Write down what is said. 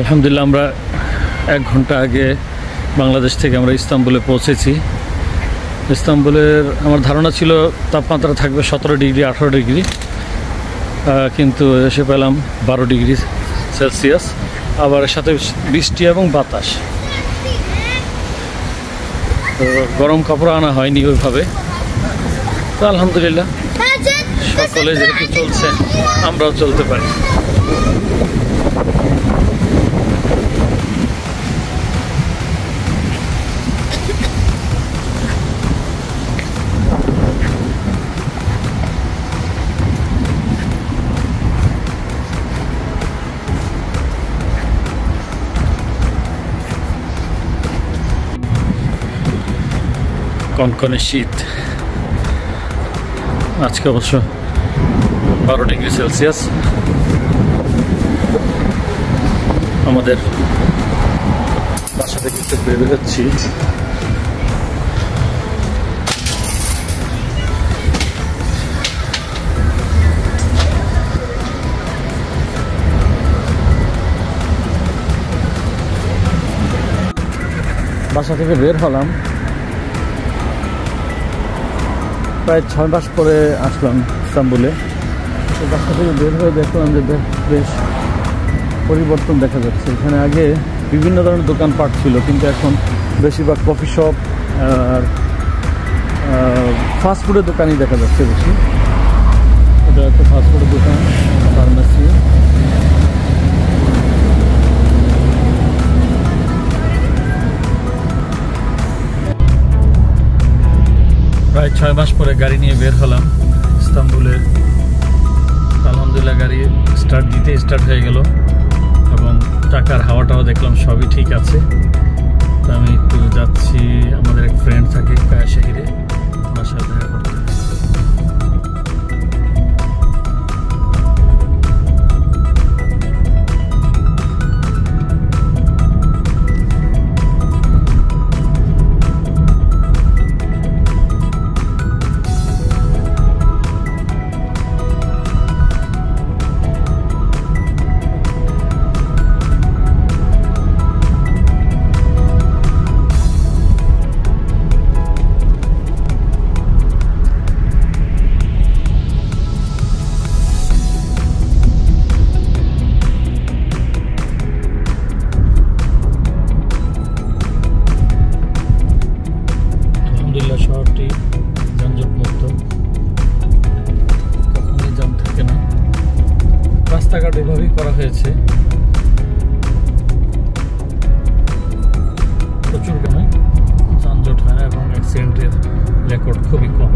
আলহামদুলিল্লাহ আমরা 1 ঘন্টা আগে বাংলাদেশ থেকে আমরা ইস্তাম্বুলে পৌঁছেছি। ইস্তাম্বুলের আমার ধারণা ছিল তাপমাত্রা থাকবে 17 ডিগ্রি 18 ডিগ্রি, কিন্তু এসে পেলাম 12 ডিগ্রি সেলসিয়াস, আবার এর সাথে বৃষ্টি এবং বাতাস। তো গরম কাপড় আনা হয়নি ওইভাবে। তো আলহামদুলিল্লাহ সকলে যেহেতু চলছে আমরাও চলতে পারি। কনকনে শীত, আজকে অবশ্য 12 ডিগ্রি সেলসিয়াস। আমাদের বাসা থেকে একটু বের হচ্ছি। বাসা থেকে বের হলাম, প্রায় 6 মাস পরে আসলাম ইস্তাম্বুলে। তো বাসা থেকে বের হয়ে দেখলাম যে বেশ পরিবর্তন দেখা যাচ্ছে। এখানে আগে বিভিন্ন ধরনের দোকানপাট ছিল, কিন্তু এখন বেশিরভাগ কফি শপ আর ফাস্টফুডের দোকানই দেখা যাচ্ছে বেশি। এটা একটা ফাস্টফুডের দোকান, ফার্মেসি। প্রায় 6 মাস পরে গাড়ি নিয়ে বের হলাম ইস্তাম্বুলে। আলহামদুলিল্লাহ গাড়ি স্টার্ট হয়ে গেল এবং চাকার হাওয়াটাও দেখলাম সবই ঠিক আছে। তো আমি একটু যাচ্ছি, আমাদের এক ফ্রেন্ড থাকে কায়া শহরে, ওনার সাথে দেখা করতে। শহরটি যানজটমুক্ত, কখনোই জ্যাম থাকে না। রাস্তাঘাট এভাবেই করা হয়েছে, প্রচুর যানজট হয় না এবং অ্যাক্সিডেন্টের রেকর্ড খুবই কম।